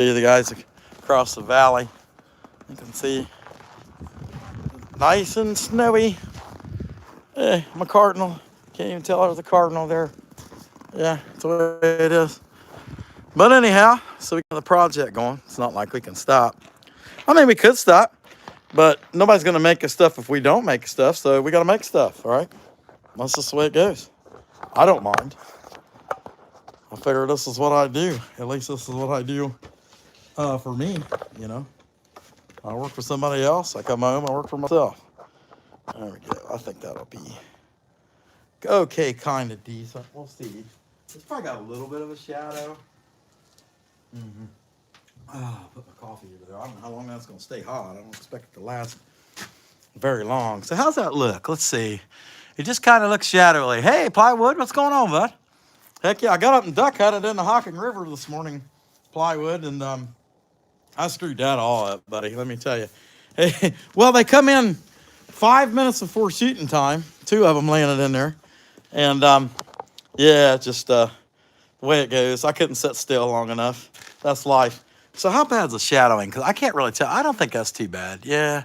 you the guys across the valley. You can see nice and snowy. Hey, I'm a cardinal. Can't even tell there's a cardinal there. Yeah, that's the way it is. But anyhow, so we got the project going. It's not like we can stop. I mean, we could stop, but nobody's going to make us stuff if we don't make stuff. So we got to make stuff, all right? That's just the way it goes. I don't mind. I figure this is what I do. At least this is what I do for me, you know. I work for somebody else. I come home, I work for myself. There we go. I think that'll be okay, kind of decent. We'll see. It's probably got a little bit of a shadow. Put my coffee over there. I don't know how long that's going to stay hot. I don't expect it to last very long. So how's that look? Let's see. It just kind of looks shadowy. Hey, Plywood, what's going on, bud? Heck yeah, I got up and duck hunted in the Hocking River this morning, Plywood, and I screwed that all up, buddy. Let me tell you. Hey, well, they come in 5 minutes before shooting time. 2 of them landed in there, and yeah, just the way it goes. I couldn't sit still long enough. That's life. So how bad's the shadowing? Because I can't really tell. I don't think that's too bad. Yeah,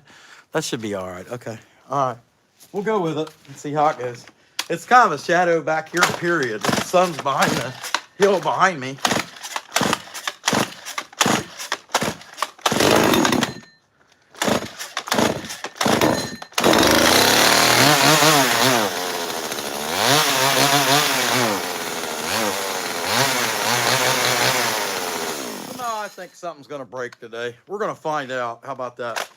that should be all right. Okay, all right. We'll go with it and see how it goes. It's kind of a shadow back here, period. The sun's behind the hill behind me. No, I think something's going to break today. We're going to find out. How about that?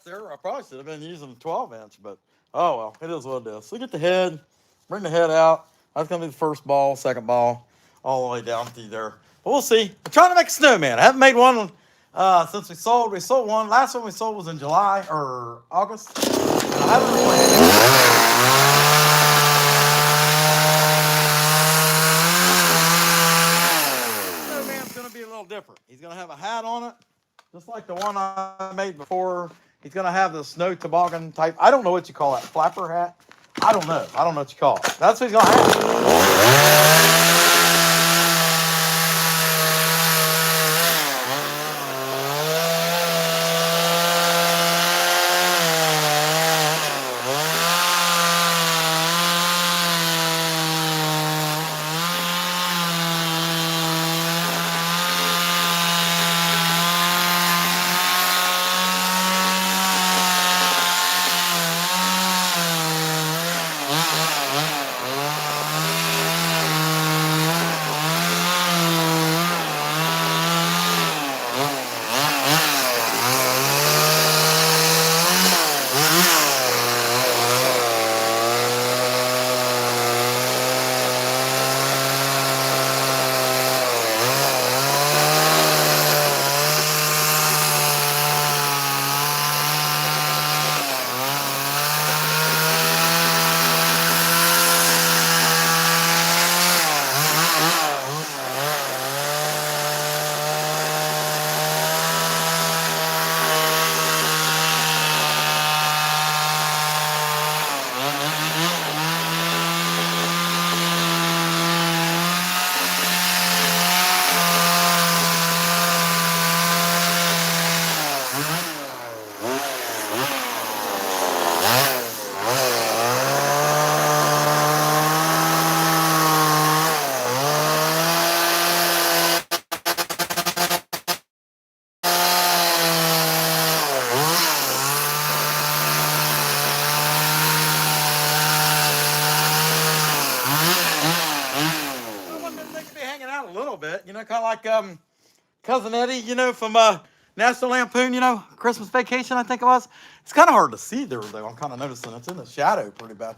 There, I probably should have been using a 12-inch, but oh well, it is what it is. So get the head, bring the head out. That's gonna be the first ball, second ball, all the way down through there. But we'll see. I'm trying to make a snowman. I haven't made one since we sold. We sold one. Last one we sold was in July or August. And I haven't snowman's gonna be a little different. He's gonna have a hat on it, just like the one I made before. He's going to have the snow toboggan type. I don't know what you call that. Flapper hat? I don't know. I don't know what you call it. That's what he's going to have. cousin Eddie, you know, from National Lampoon, you know, Christmas Vacation, I think it was. It's kind of hard to see there, though. I'm kind of noticing it's in the shadow pretty bad.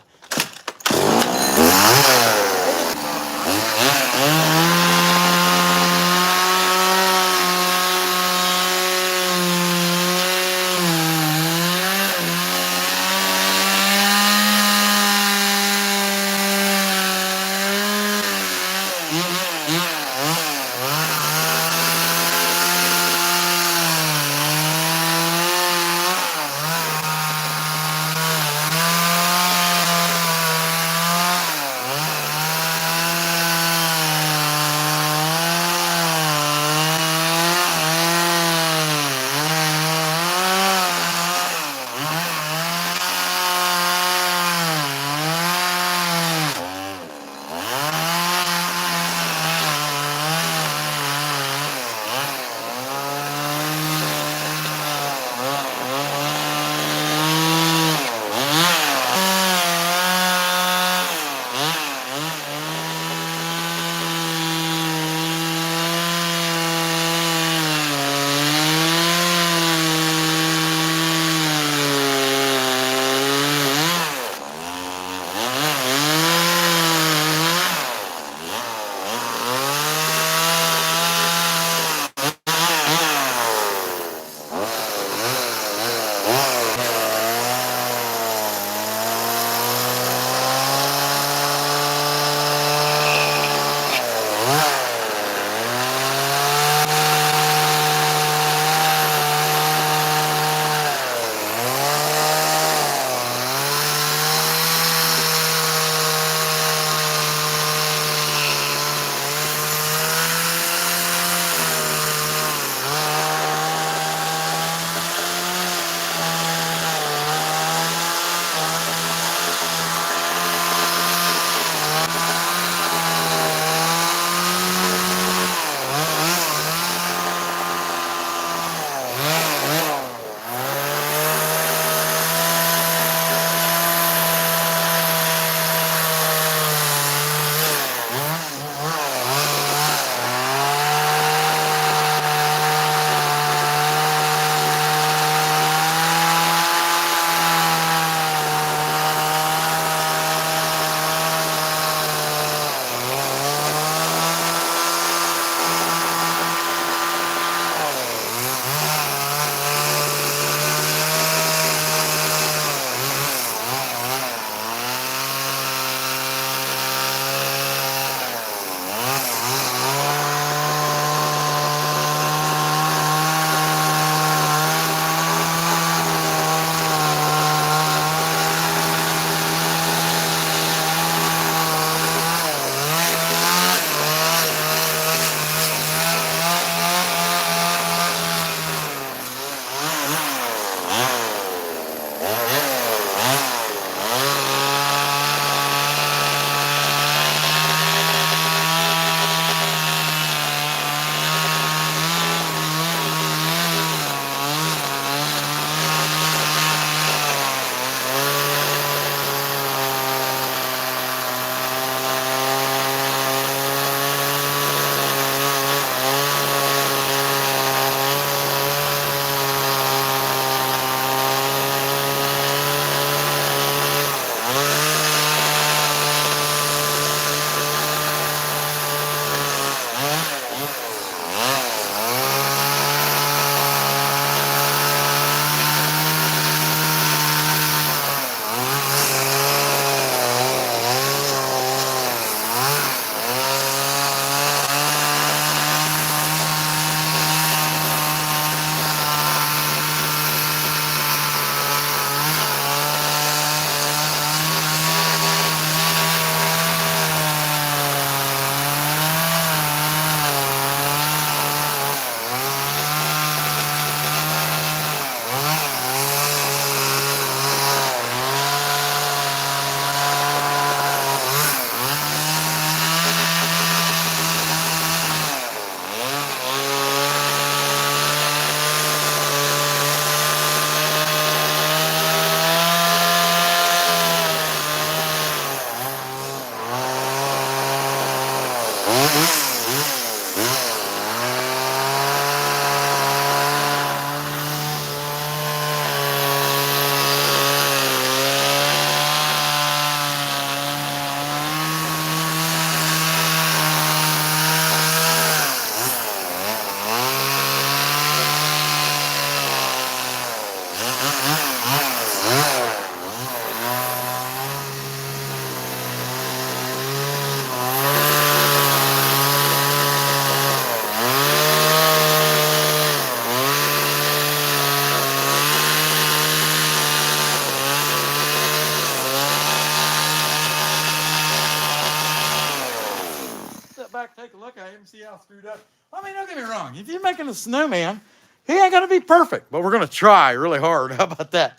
look at him, see how screwed up. I mean, don't get me wrong. If you're making a snowman, he ain't going to be perfect, but we're going to try really hard. How about that?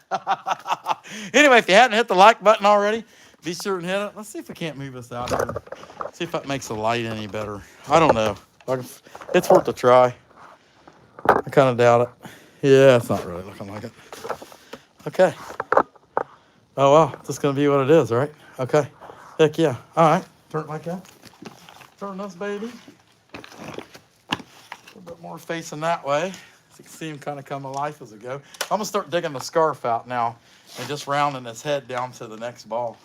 Anyway, if you hadn't hit the like button already, be sure and hit it. Let's see if we can't move this out here. See if that makes the light any better. I don't know. It's worth a try. I kind of doubt it. Yeah, it's not really looking like it. Okay. Oh, well, this is going to be what it is, right? Okay. Heck yeah. All right. Turn it like that. Turn this baby. A little bit more facing that way. As you can see him kind of come to life as it goes. I'm going to start digging the scarf out now and just rounding his head down to the next ball.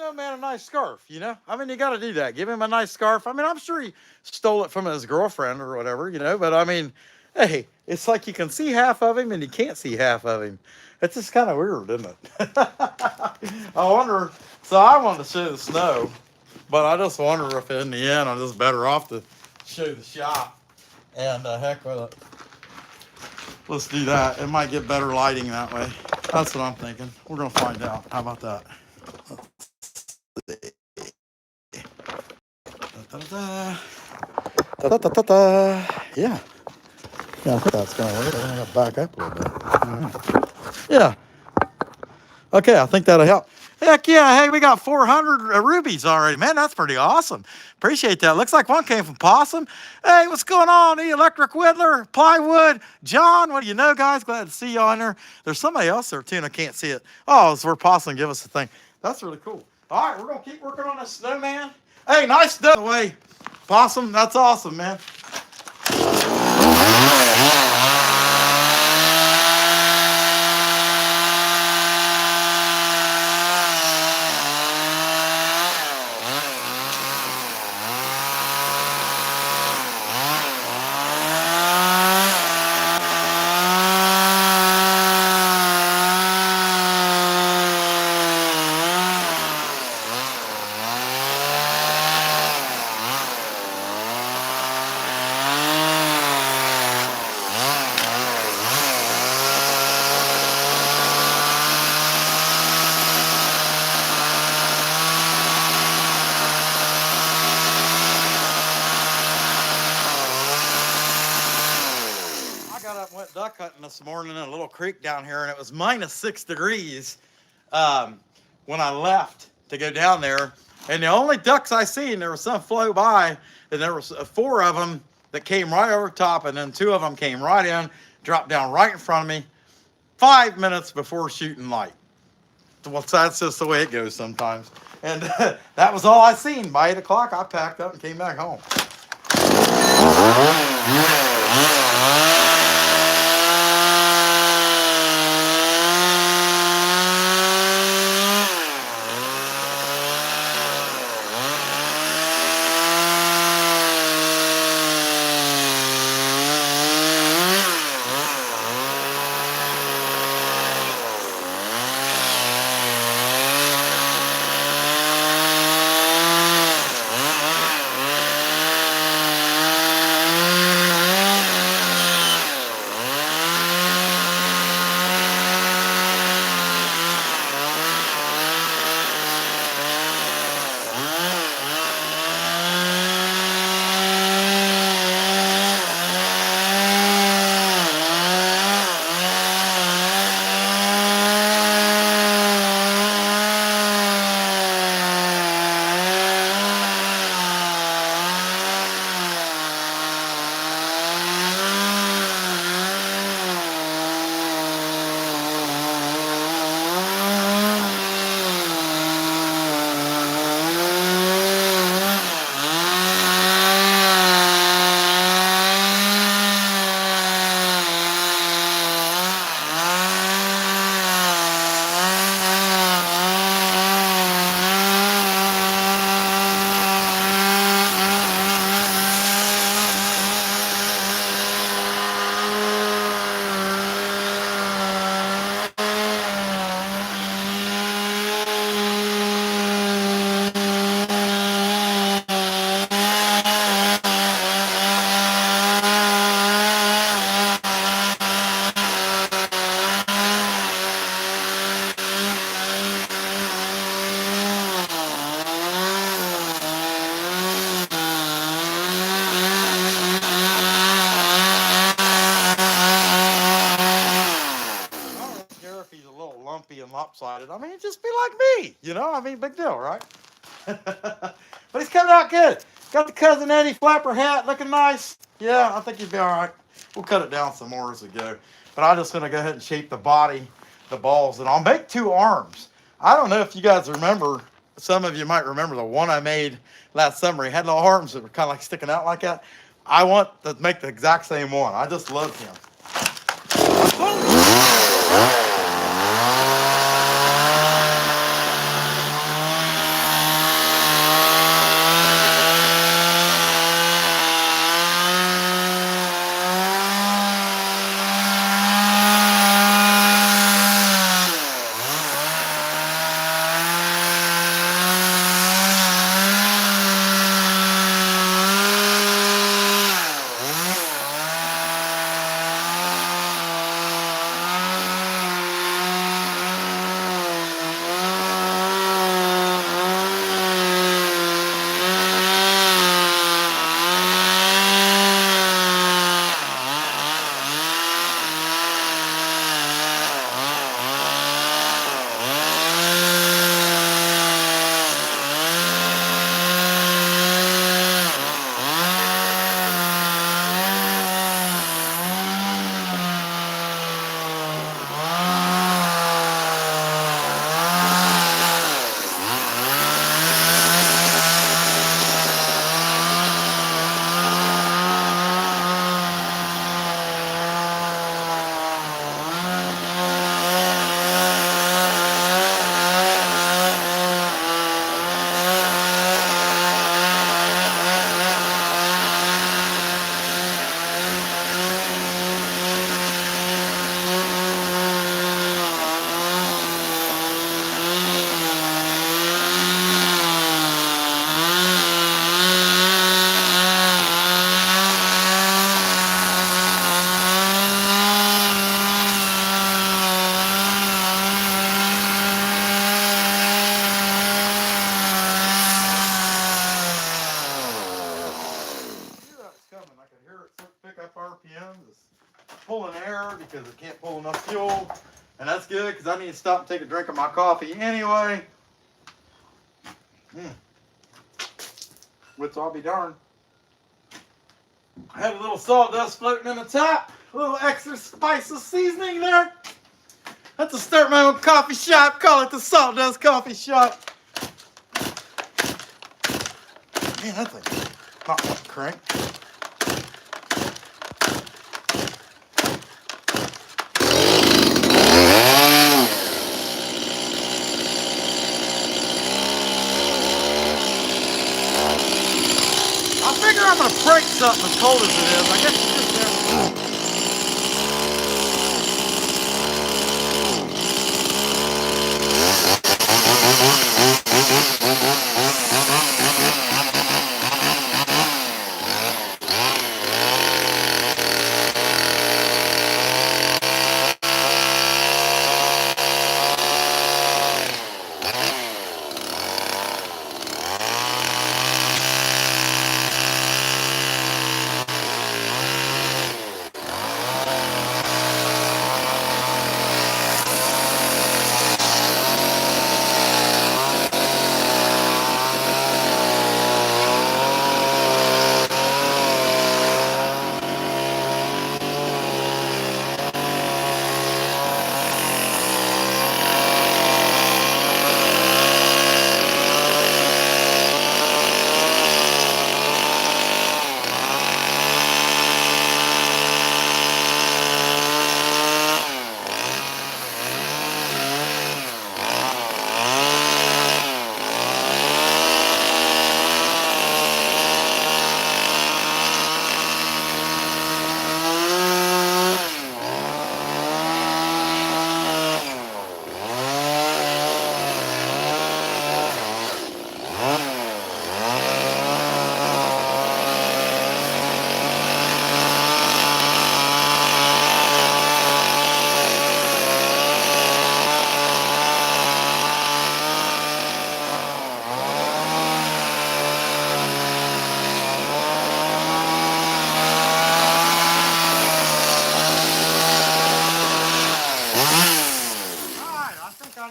snowman a nice scarf, you know? I mean, you got to do that. Give him a nice scarf. I mean, I'm sure he stole it from his girlfriend or whatever, you know? But I mean, hey, it's like you can see half of him and you can't see half of him. It's just kind of weird, isn't it? I wonder, so I wanted to show the snow, but I just wonder if in the end I'm just better off to show the shop. And heck with it. Let's do that. It might get better lighting that way. That's what I'm thinking. We're going to find out. How about that? Da-da-da. Da-da-da-da. Yeah. Yeah, I think that's going to work. I'm going to back up a little bit. Yeah. Okay, I think that'll help. Heck yeah, hey, we got 400 rubies already. Man, that's pretty awesome. Appreciate that. Looks like one came from Possum. Hey, what's going on? The Electric Whittler, Plywood, John, what do you know, guys? Glad to see y'all in there. There's somebody else there, too, and I can't see it. Oh, it's where Possum give us the thing. That's really cool. All right, we're going to keep working on this snowman. Hey, nice stuff. Away, Possum, that's awesome, man. Went duck hunting this morning in a little creek down here, and it was -6 degrees when I left to go down there. And the only ducks I seen, there was some flow by, and there was 4 of them that came right over top, and then 2 of them came right in, dropped down right in front of me, 5 minutes before shooting light. Well, that's just the way it goes sometimes. And that was all I seen. By 8 o'clock, I packed up and came back home. And lopsided. I mean, just be like me, you know? I mean, big deal, right? But he's coming out good. Got the Cousin Eddie flapper hat looking nice. Yeah, I think he'd be all right. We'll cut it down some more as we go. But I'm just going to go ahead and shape the body, the balls, and I'll make 2 arms. I don't know if you guys remember, some of you might remember the one I made last summer. He had little arms that were kind of like sticking out like that. I want to make the exact same one. I just love him. because it can't pull enough fuel. And that's good because I need to stop and take a drink of my coffee anyway. Which I'll be darned. I had a little sawdust floating in the top. A little extra spice of seasoning there. That's to start my own coffee shop. Call it the Sawdust Coffee Shop. Man, that thing not much crank. I figure I'm gonna break something as cold as it is. I guess it's just there.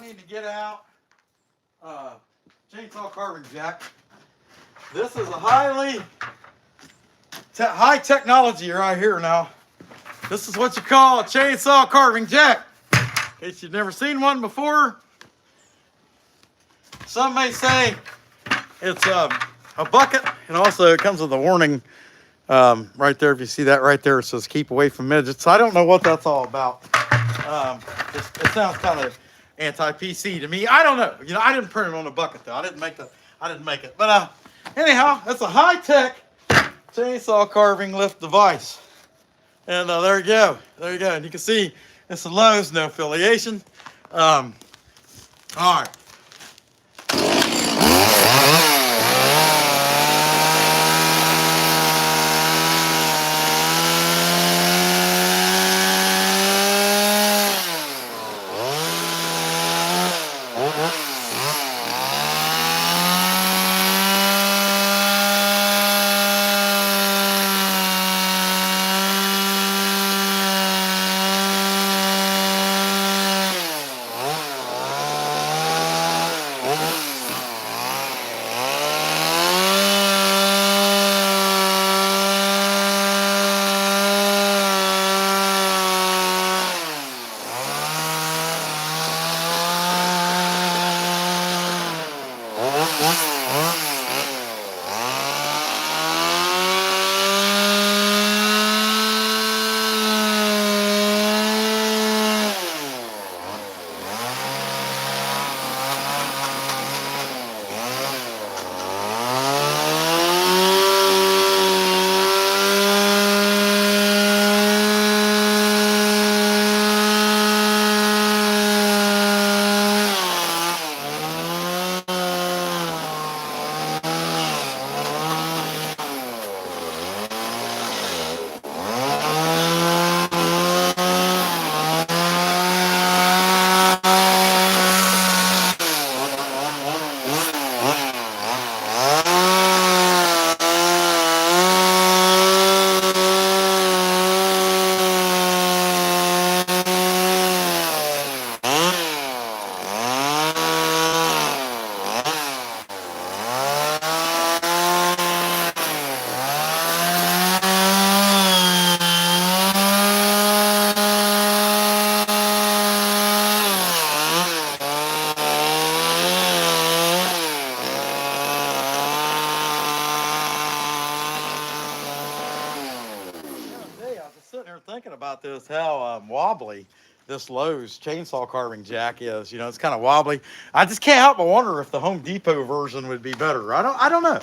To get out chainsaw carving jack. This is a high technology right here now. This is what you call a chainsaw carving jack. In case you've never seen one before. Some may say it's a bucket, and also it comes with a warning right there. If you see that right there, it says keep away from midgets. I don't know what that's all about. It sounds kind of anti-PC to me. I don't know. You know, I didn't print it on a bucket though. I didn't make it. But anyhow, that's a high-tech chainsaw carving lift device. And there you go. There you go. And you can see it's a Lowe's, no affiliation. All right. about this, how wobbly this Lowe's chainsaw carving jack is. You know, it's kind of wobbly. I just can't help but wonder if the Home Depot version would be better. I don't know.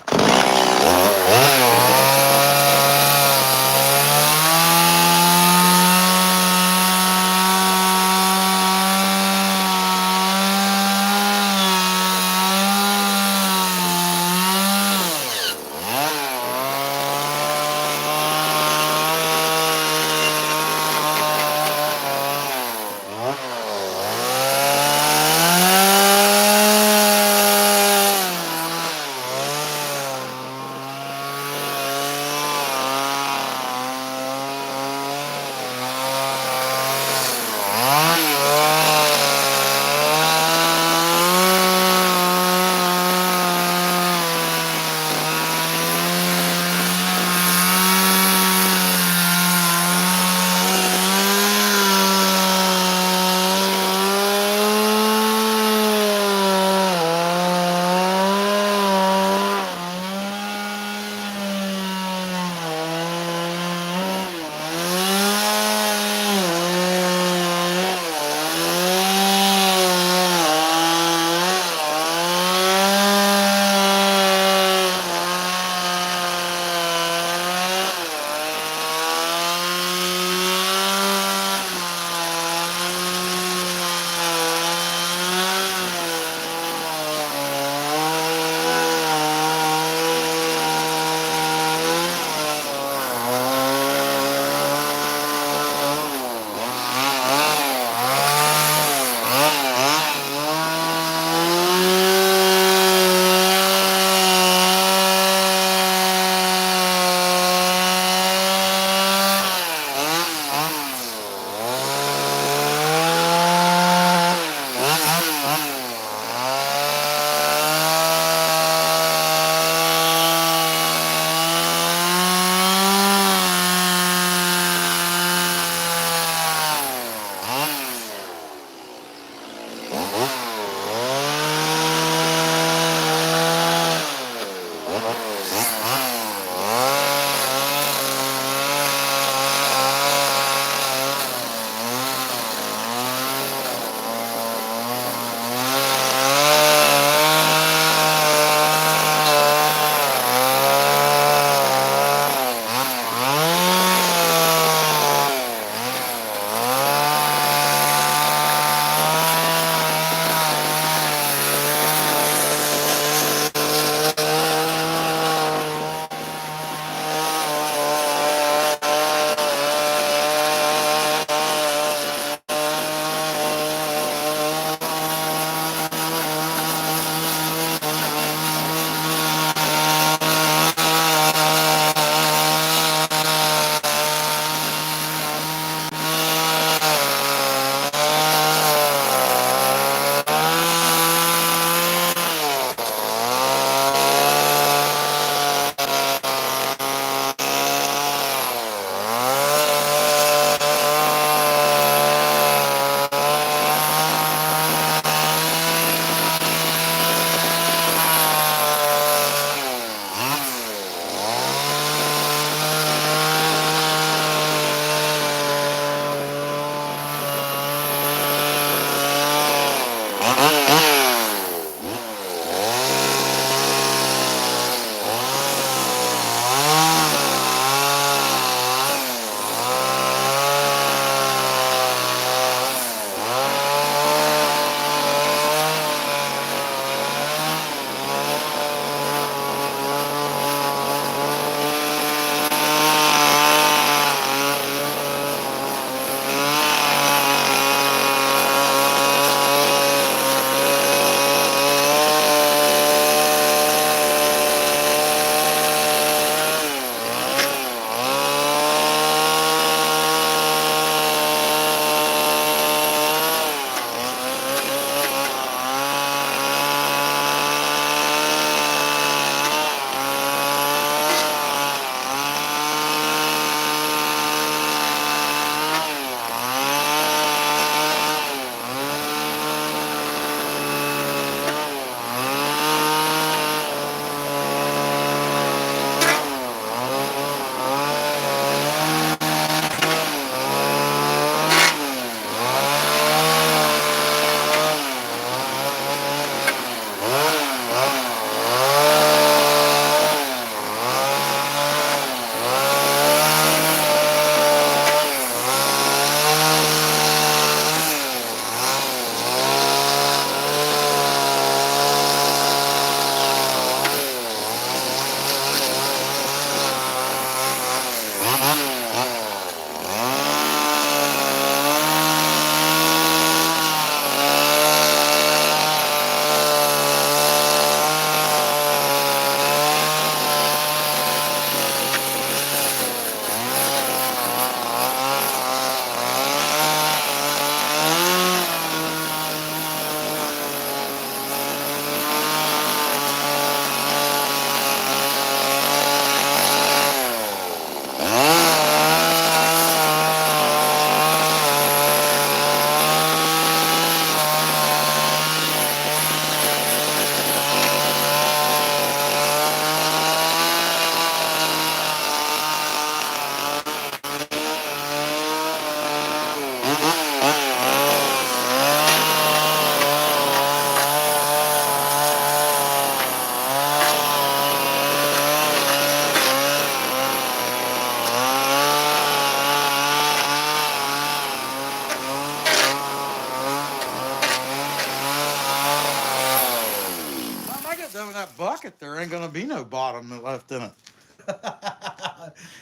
done with that bucket, there ain't gonna be no bottom left in it.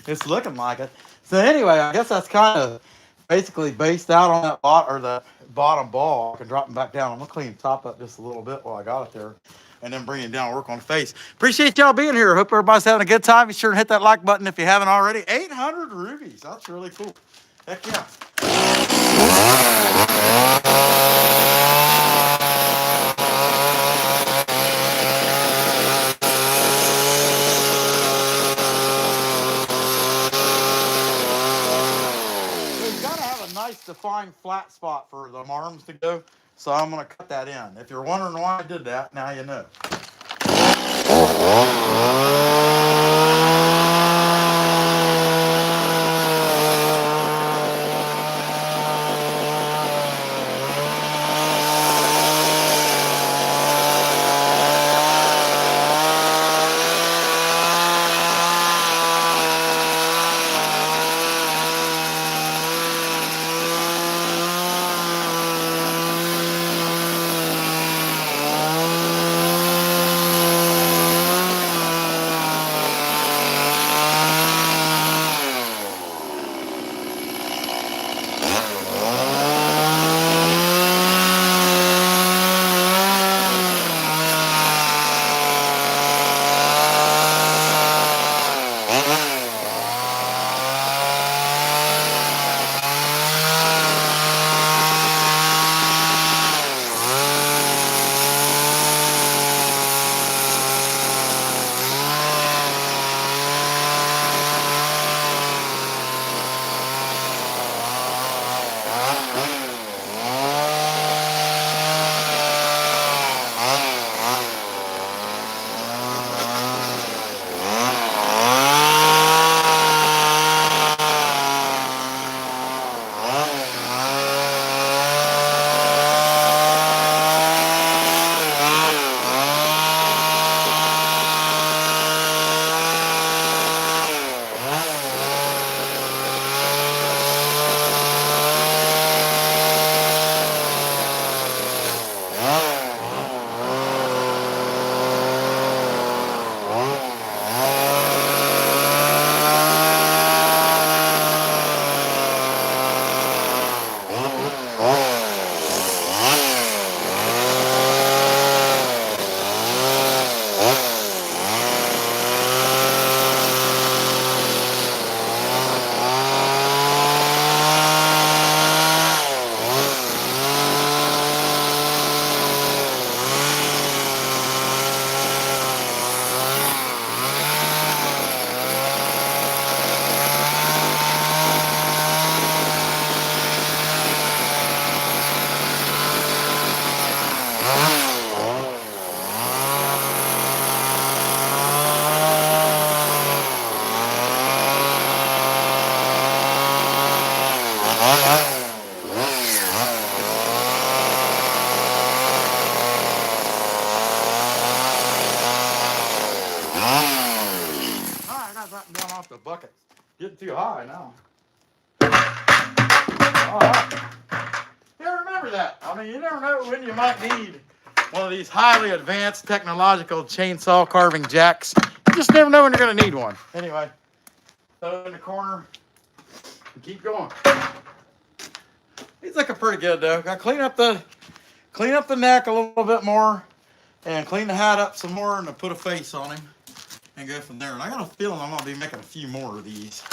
It's looking like it. So anyway, I guess that's kind of basically based out on that the bottom ball. I can drop them back down. I'm gonna clean the top up just a little bit while I got it there, and then bring it down and work on the face. Appreciate y'all being here. Hope everybody's having a good time. Be sure and hit that like button if you haven't already. 800 rubies. That's really cool. Heck yeah. Nice defined flat spot for the arms to go, so I'm going to cut that in. If you're wondering why I did that, now you know. Off the bucket. Getting too high now. All right. Yeah, remember that. I mean, you never know when you might need one of these highly advanced technological chainsaw carving jacks. You just never know when you're going to need one. Anyway, throw it in the corner and keep going. He's looking pretty good though. Got to clean up the neck a little bit more and clean the hat up some more and put a face on him. And go from there. And I got a feeling I'm going to be making a few more of these.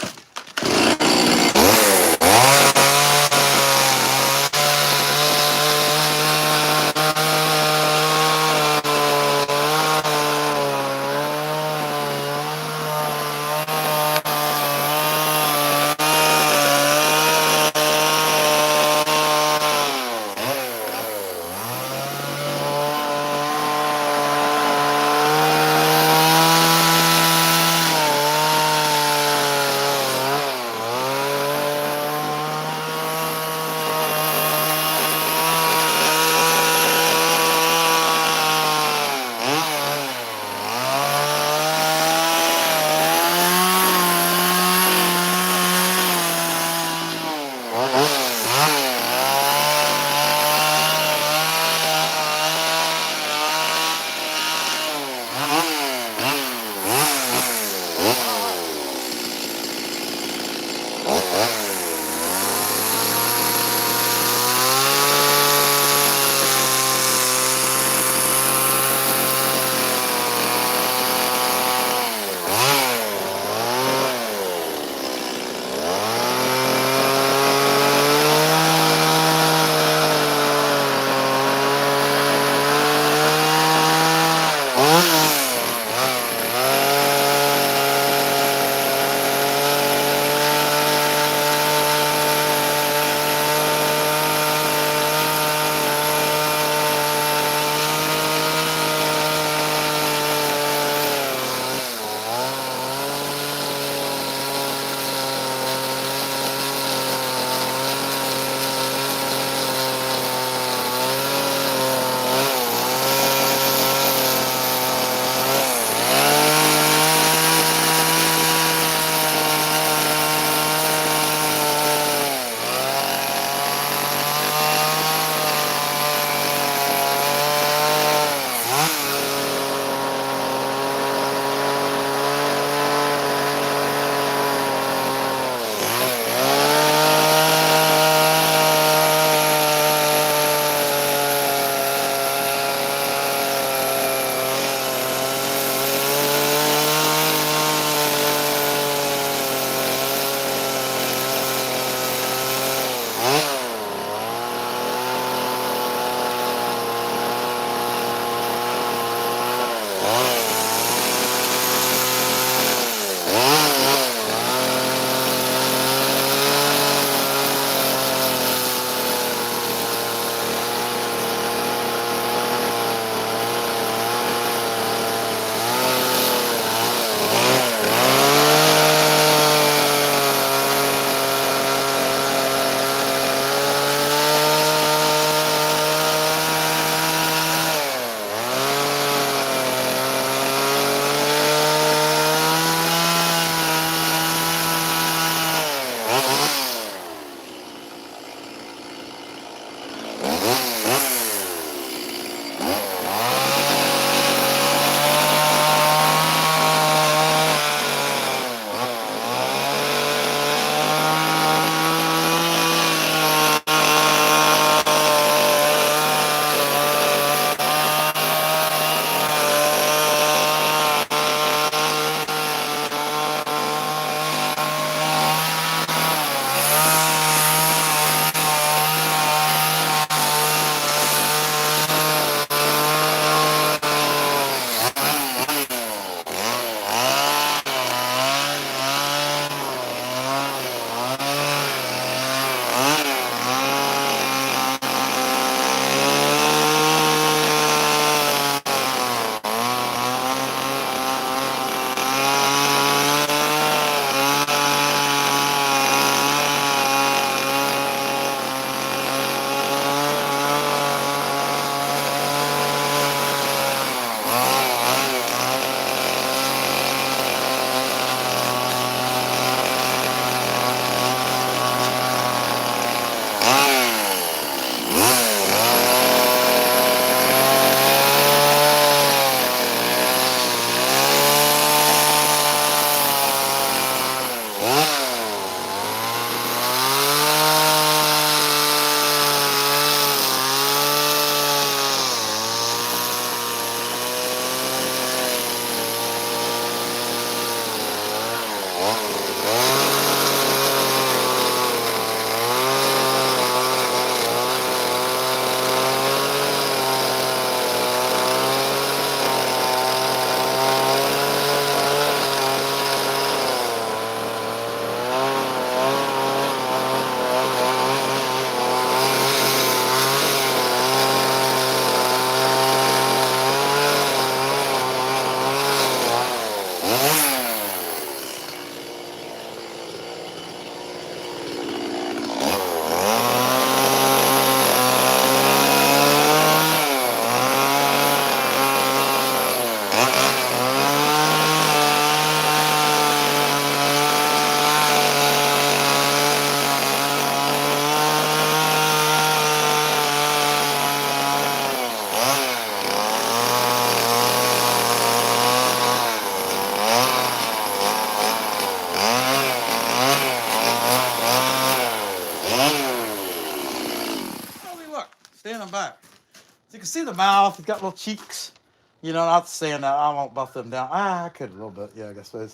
can see the mouth. He's got little cheeks. You know, not saying that. I won't buff them down. I could a little bit. Yeah, I guess so.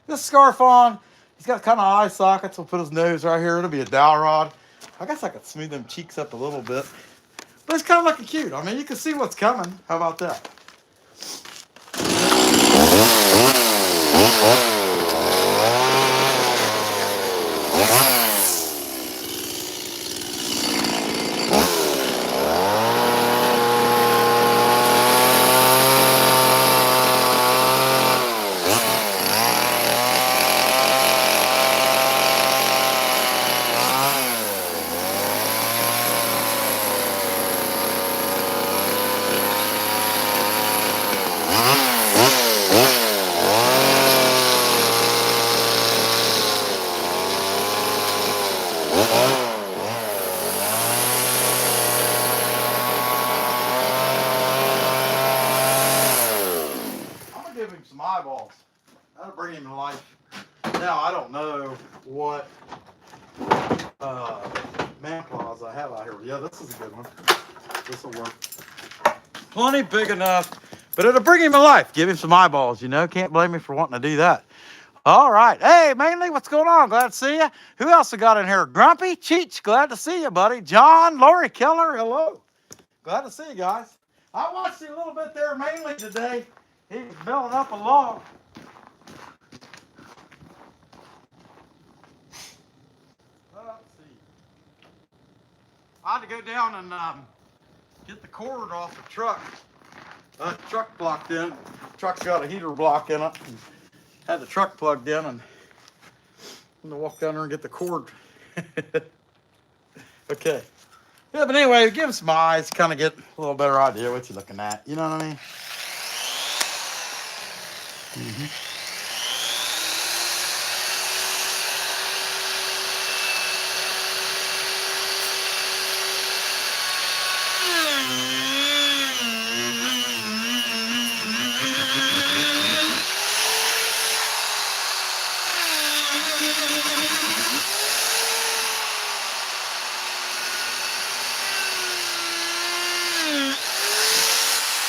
This scarf on. He's got kind of eye sockets. We'll put his nose right here. It'll be a dowel rod. I guess I could smooth them cheeks up a little bit. But it's kind of looking cute. I mean, you can see what's coming. How about that? Give him some eyeballs. That'll bring him to life. Now, I don't know what man claws I have out here. Yeah, this is a good one. This will work. Plenty big enough, but it'll bring him to life. Give him some eyeballs, you know. Can't blame me for wanting to do that. All right. Hey, Mainly, what's going on? Glad to see you. Who else we got in here? Grumpy, Cheech, glad to see you, buddy. John, Lori Keller, hello. Glad to see you guys. I watched you a little bit there, Mainly, today. He was building up a log. Let's see. I had to go down and get the cord off the truck. The truck blocked in. The truck's got a heater block in it. And had the truck plugged in, and I'm gonna walk down there and get the cord. Okay. Yeah, but anyway, give him some eyes, kind of get a little better idea what you're looking at. You know what I mean? Mm-hmm.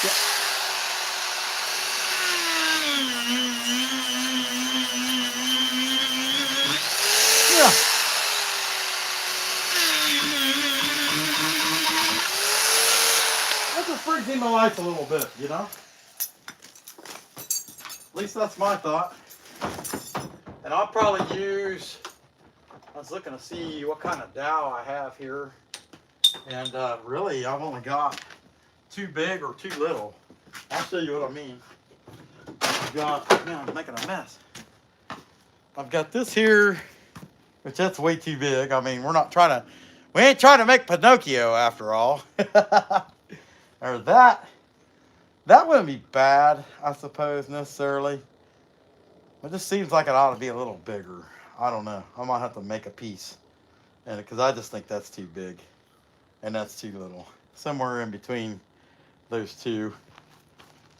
Yeah. That just brings him to life a little bit, you know? At least that's my thought. And I'll probably use, I was looking to see what kind of dowel I have here. And really, I've only got too big or too little. I'll show you what I mean. I've got, man, I'm making a mess. I've got this here, which that's way too big. I mean, we ain't trying to make Pinocchio after all. Or that wouldn't be bad, I suppose, necessarily. It just seems like it ought to be a little bigger. I don't know. I might have to make a piece. And because I just think that's too big. And that's too little. Somewhere in between those two.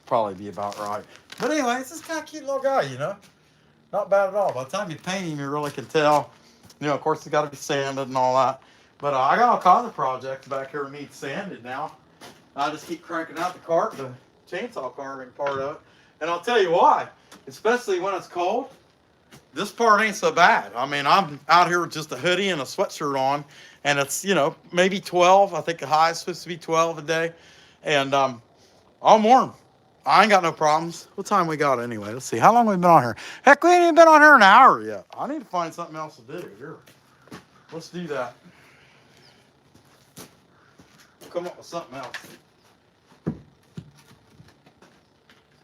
Probably be about right. But anyway, it's this kind of cute little guy, you know. Not bad at all. By the time you paint him, you really can tell. You know, of course, he's got to be sanded and all that. But I got all kinds of projects back here that need sanded now. I just keep cranking out the chainsaw carving part of it. And I'll tell you why. Especially when it's cold, this part ain't so bad. I mean, I'm out here with just a hoodie and a sweatshirt on, and it's, you know, maybe 12. I think the high is supposed to be 12 a day. And I'm warm. I ain't got no problems. What time we got anyway? Let's see. How long have we been on here? Heck, we ain't even been on here an hour yet. I need to find something else to do here. Let's do that. Come up with something else.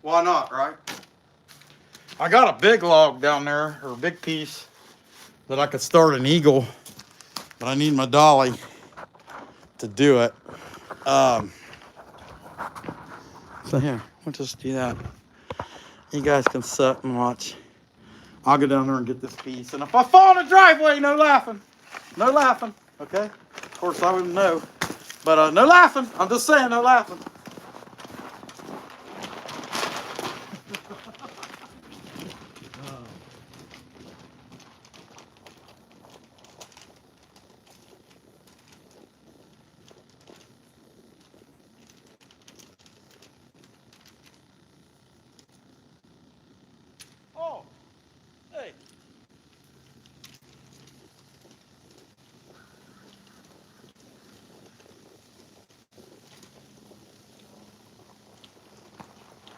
Why not, right? I got a big log down there, or a big piece, that I could start an eagle, but I need my dolly to do it. So here, we'll just do that. You guys can sit and watch. I'll go down there and get this piece. And if I fall in the driveway, no laughing. No laughing, okay? Of course, I wouldn't know. But no laughing. I'm just saying, no laughing.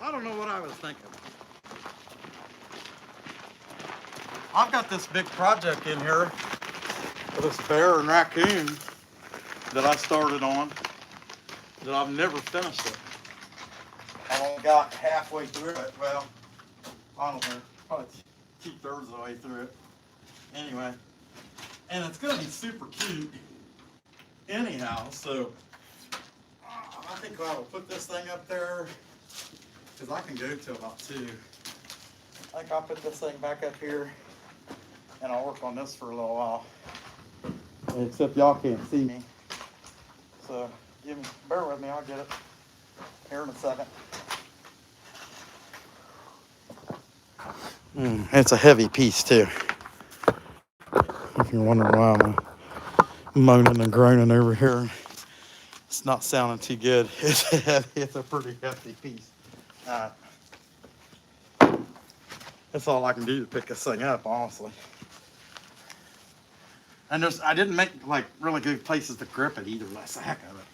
I don't know what I was thinking. I've got this big project in here with this bear and raccoon that I started on that I've never finished it. I only got halfway through it. Well, I don't know, probably 2/3 of the way through it. Anyway, and it's going to be super cute anyhow, so I think I will put this thing up there because I can go till about 2. I think I'll put this thing back up here and I'll work on this for a little while. Except y'all can't see me. So bear with me, I'll get it here in a second. It's a heavy piece too. If you're wondering why I'm moaning and groaning over here, it's not sounding too good. It's a pretty hefty piece. That's all I can do to pick this thing up, honestly. And I didn't make like really good places to grip it either. That's the heck of it.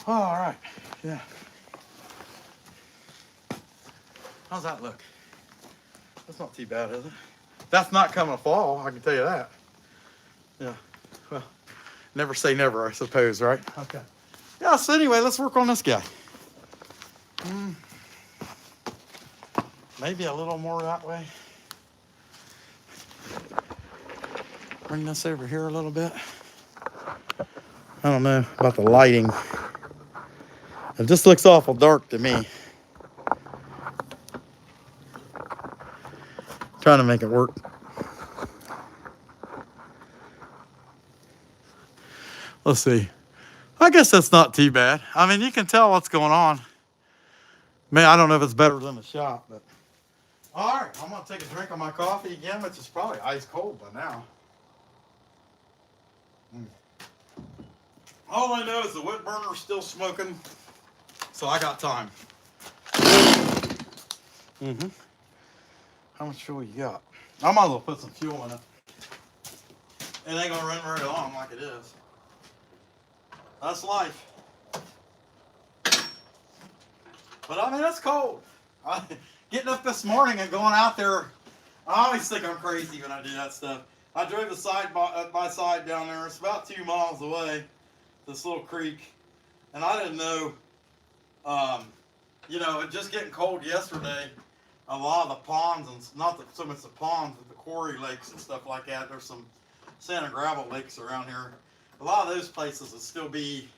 Oh, all right, yeah. How's that look? That's not too bad, is it? That's not coming to fall, I can tell you that. Yeah, well, never say never, I suppose, right? Okay. Yeah, so anyway, let's work on this guy. Maybe a little more that way. Bring this over here a little bit. I don't know about the lighting. It just looks awful dark to me. Trying to make it work. Let's see. I guess that's not too bad. I mean, you can tell what's going on. Man, I don't know if it's better than the shop, but. All right, I'm gonna take a drink of my coffee again, which is probably ice cold by now. All I know is the wood burner's still smoking, so I got time. How much fuel you got? I might as well put some fuel in it. It ain't gonna run very long like it is. That's life. But I mean, it's cold. Getting up this morning and going out there, I always think I'm crazy when I do that stuff. I drove a side by side down there. It's about 2 miles away, this little creek. And I didn't know, you know, it just getting cold yesterday. A lot of the ponds, and not so much the ponds, but the quarry lakes and stuff like that. There's some sand and gravel lakes around here. A lot of those places will still be,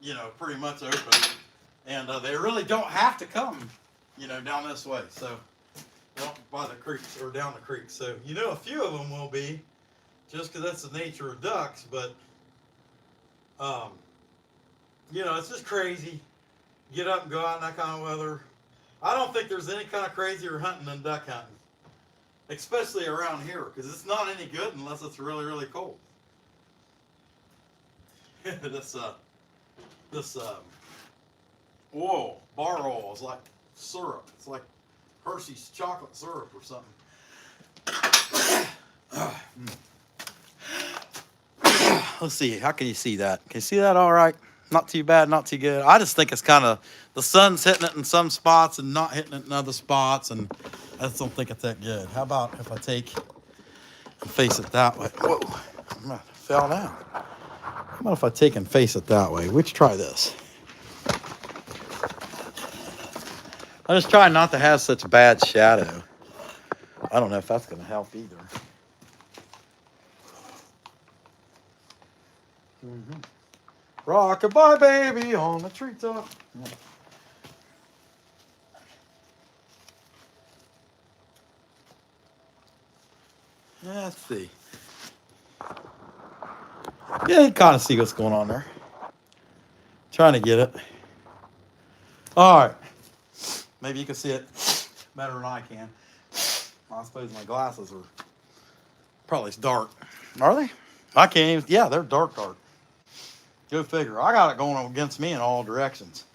you know, pretty much open. And they really don't have to come, you know, down this way. So, by the creeks or down the creek. So, you know, a few of them will be, just because that's the nature of ducks. But, you know, it's just crazy. Get up and go out in that kind of weather. I don't think there's any kind of crazier hunting than duck hunting, especially around here, because it's not any good unless it's really, really cold. this oil, bar oil, is like syrup. It's like Hershey's chocolate syrup or something. Let's see. How can you see that? Can you see that all right? Not too bad, not too good. I just think it's kind of, the sun's hitting it in some spots and not hitting it in other spots, and I just don't think it's that good. How about if I take and face it that way? Whoa, I fell down. How about if I take and face it that way? Let's try this. I just try not to have such bad shadow. I don't know if that's going to help either. Rock-a-bye, baby, on the treetop. Let's see. Yeah, you kind of see what's going on there. Trying to get it. All right. Maybe you can see it better than I can. I suppose my glasses are probably dark. Are they? I can't even. Yeah, they're dark. Go figure. I got it going against me in all directions.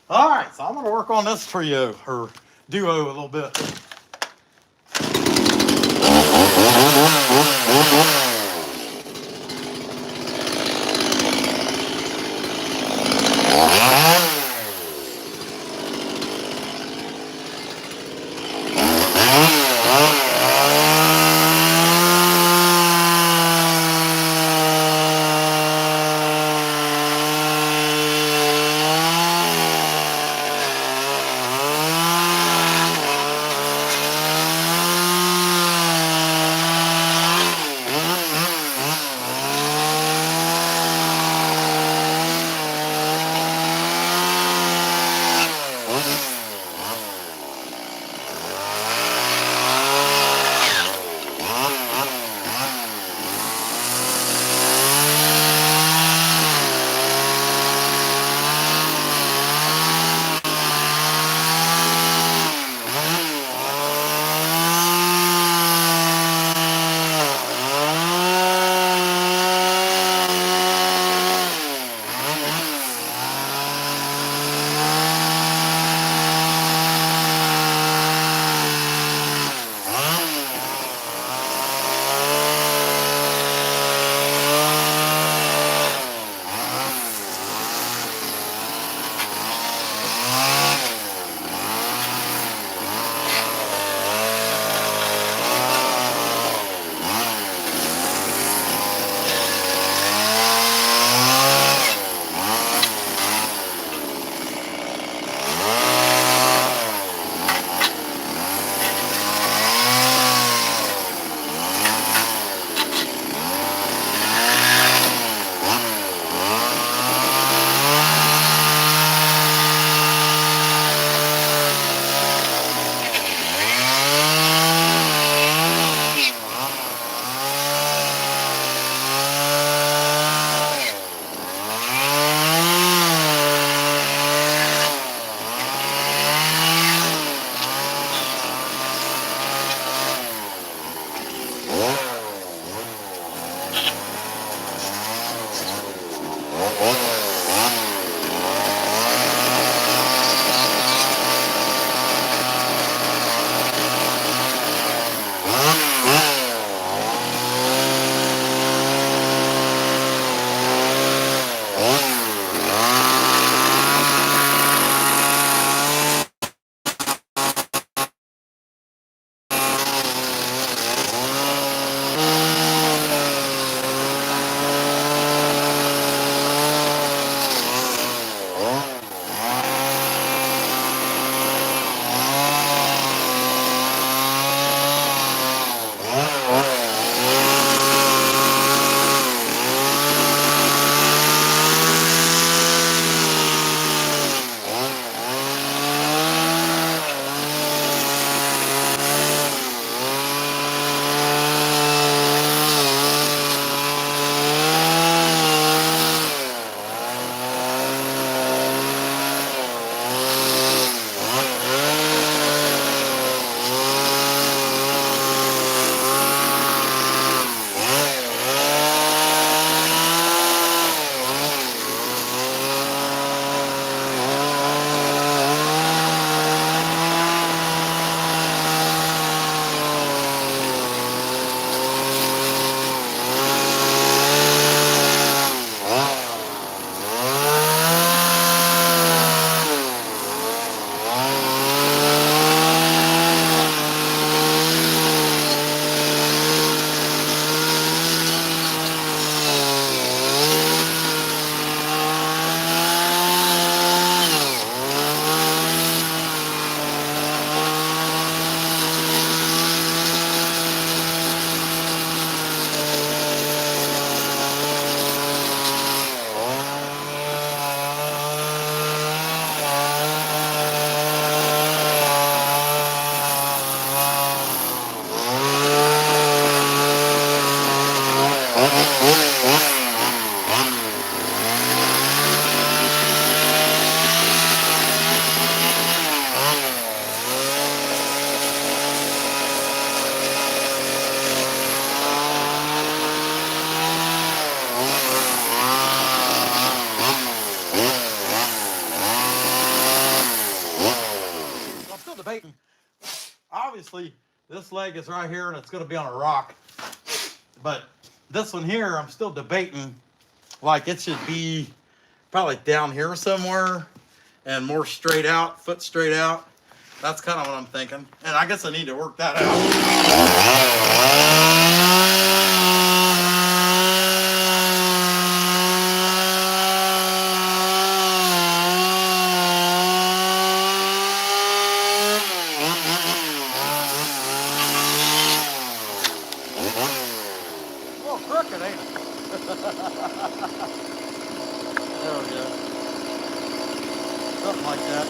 All right, so I'm going to work on this trio, or duo, a little bit. I'm still debating. Obviously, this leg is right here and it's going to be on a rock. But this one here, I'm still debating. Like it should be probably down here somewhere and more straight out, foot straight out. That's kind of what I'm thinking. And I guess I need to work that out. A little crooked, ain't it? There we go. Something like that.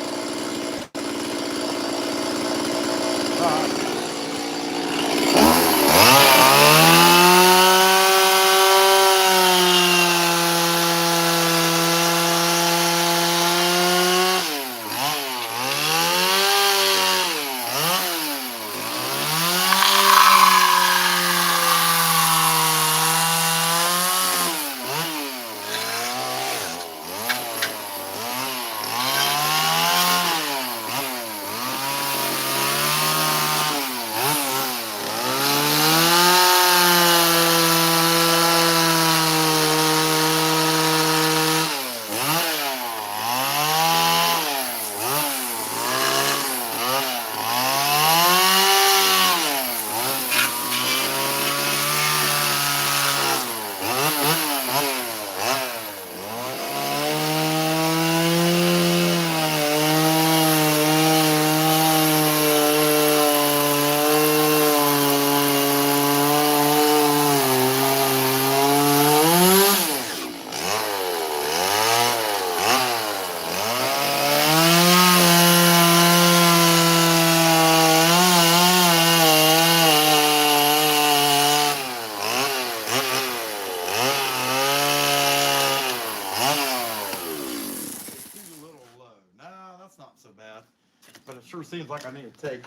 But it sure seems like I need to take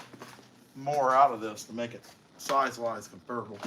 more out of this to make it size-wise comparable.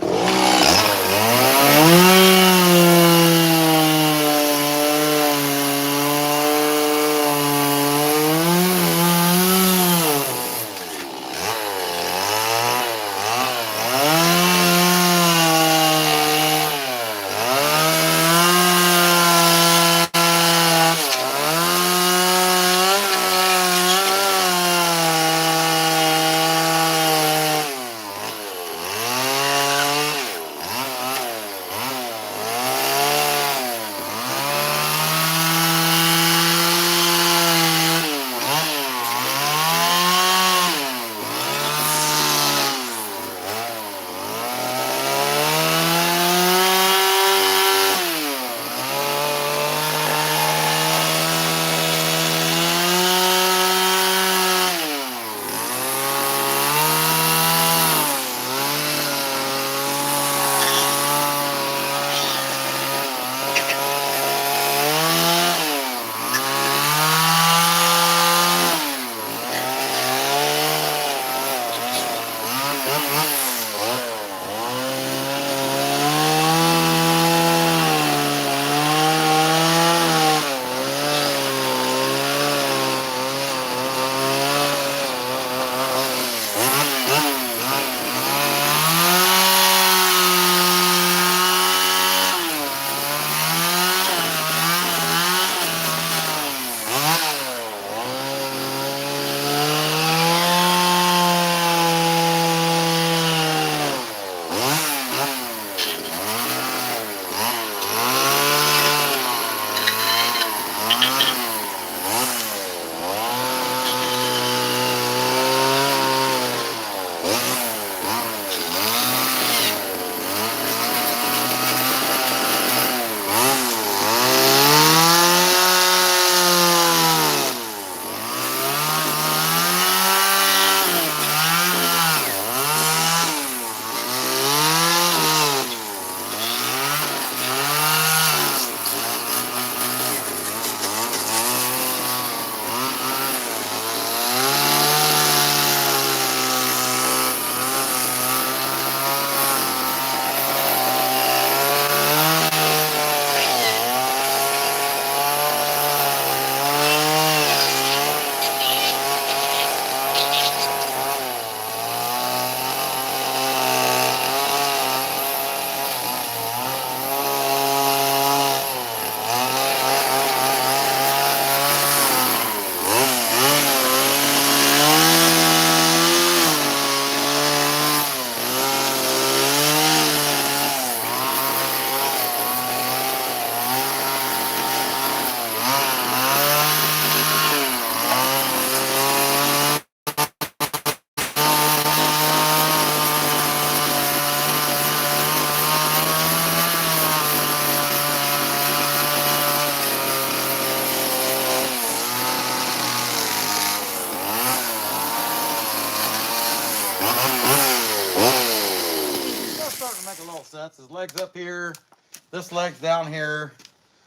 This leg's down here.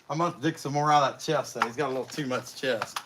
I'm gonna dig some more out of that chest though. He's got a little too much chest.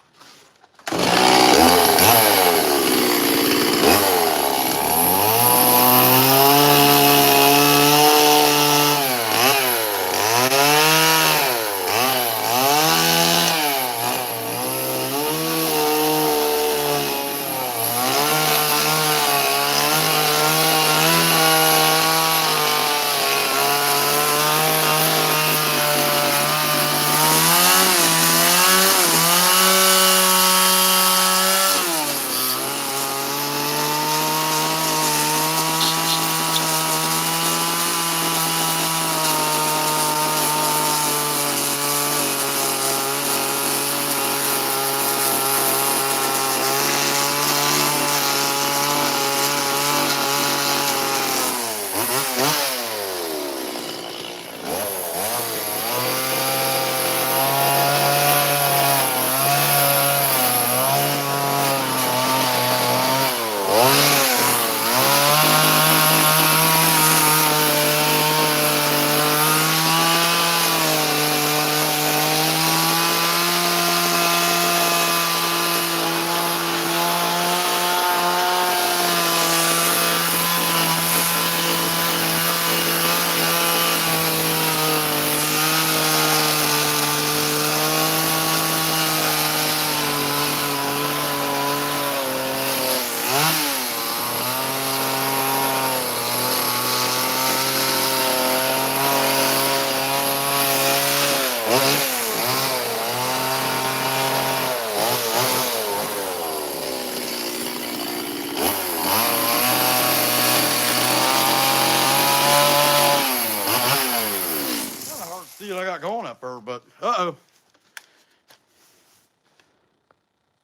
See what I got going up there, but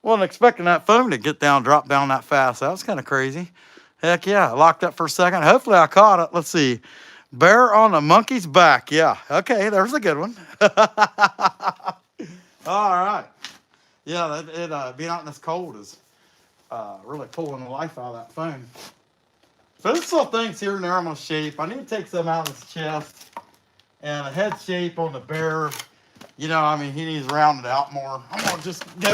wasn't expecting that phone to drop down that fast. That was kind of crazy. Heck yeah, I locked up for a second. Hopefully I caught it. Let's see. Bear on a monkey's back. Yeah, okay, there's a good one. All right. Yeah, being out in this cold is really pulling the life out of that phone. So there's little things here and there I'm going to shape. I need to take some out of his chest. And a head shape on the bear, you know, I mean, he needs rounded out more. I'm going to just go.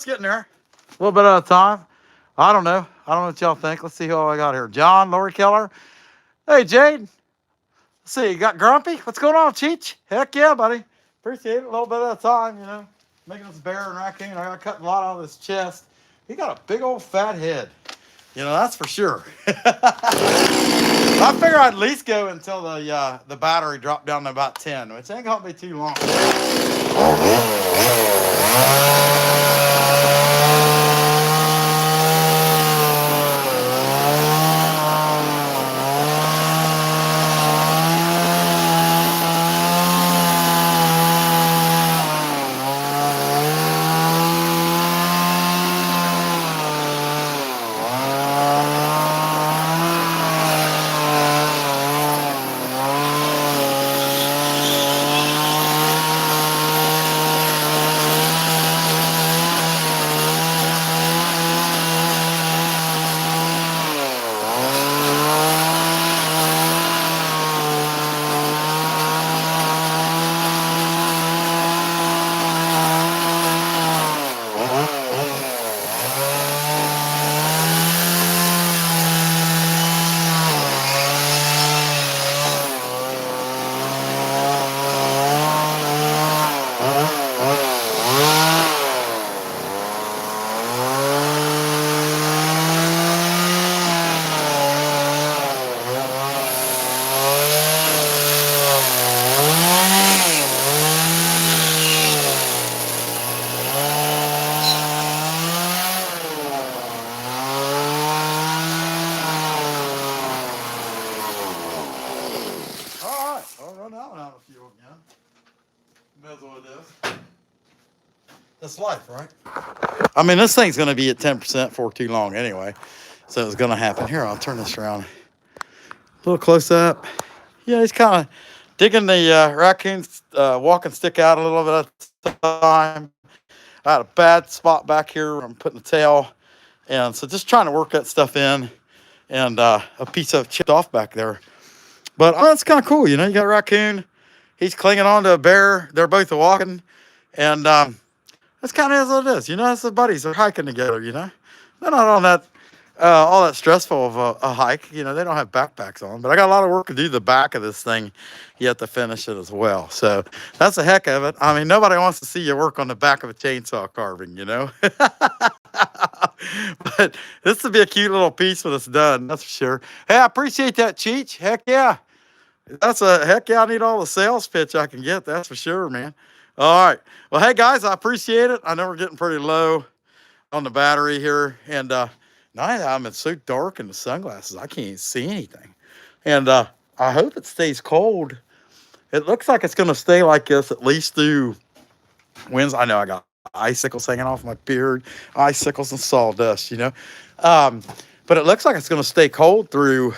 it's getting there. A little bit at a time. I don't know. I don't know what y'all think. Let's see who I got here. John, Lori Keller. Hey, Jade. Let's see, you got Grumpy? What's going on, Cheech? Heck yeah, buddy. Appreciate it. A little bit at a time, you know. Making this bear and raccoon. I got cutting a lot out of his chest. He got a big old fat head. You know, that's for sure. I figure I'd at least go until the battery dropped down to about 10, which ain't gonna be too long. That's life, right? I mean, this thing's going to be at 10% for too long anyway. So it's going to happen. Here, I'll turn this around. A little close up. Yeah, he's kind of digging the raccoon walking stick out a little bit at a time. I had a bad spot back here where I'm putting the tail. And so just trying to work that stuff in. And a piece of chipped off back there. But that's kind of cool. You know, you got a raccoon. He's clinging on to a bear. They're both walking. And that's kind of what it is. You know, it's the buddies. They're hiking together, you know. They're not on that, all that stressful of a hike. You know, they don't have backpacks on. But I got a lot of work to do the back of this thing yet to finish it as well. So that's the heck of it. I mean, nobody wants to see you work on the back of a chainsaw carving, you know. But this will be a cute little piece when it's done. That's for sure. Hey, I appreciate that, Cheech. Heck yeah. That's a heck yeah. I need all the sales pitch I can get. That's for sure, man. All right. Well, hey, guys, I appreciate it. I know we're getting pretty low on the battery here. And now I'm so dark in the sunglasses, I can't see anything. And I hope it stays cold. It looks like it's going to stay like this at least through Wednesday. I know I got icicles hanging off my beard, icicles and sawdust, you know. But it looks like it's going to stay cold through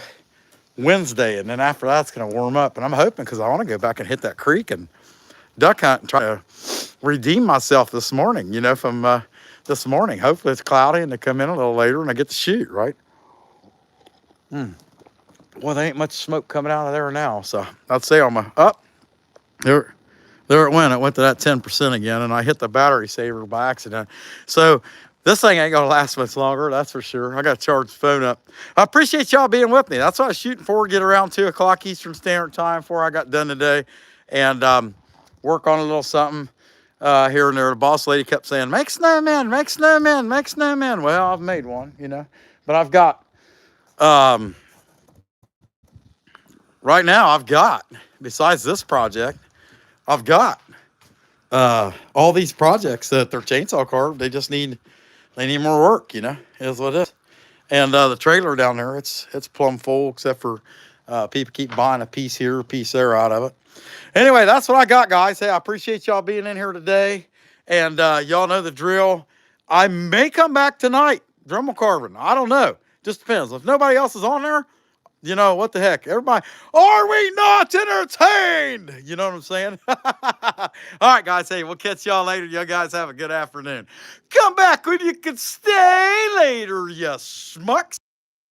Wednesday. And then after that, it's going to warm up. And I'm hoping, because I want to go back and hit that creek and duck hunt and try to redeem myself this morning, you know, from this morning. Hopefully it's cloudy and they come in a little later and I get to shoot, right? Well, there ain't much smoke coming out of there now. So I'd say on my there it went. It went to that 10% again, and I hit the battery saver by accident. So this thing ain't gonna last much longer, that's for sure. I gotta charge the phone up. I appreciate y'all being with me. That's what I was shooting for, get around 2 o'clock Eastern Standard Time before I got done today. And work on a little something here and there. The boss lady kept saying, make snowmen, make snowmen, make snowmen. Well, I've made one, you know. But I've got, right now I've got, besides this project, I've got all these projects that they're chainsaw carved. They just need more work, you know, is what it is. And the trailer down there, it's plumb full, except for people keep buying a piece here, a piece there out of it. Anyway, that's what I got, guys. Hey, I appreciate y'all being in here today. And y'all know the drill. I may come back tonight, Dremel carving. I don't know. Just depends. If nobody else is on there, you know, what the heck? Everybody, are we not entertained? You know what I'm saying? All right, guys. Hey, we'll catch y'all later. You guys have a good afternoon. Come back when you can stay later, you schmucks.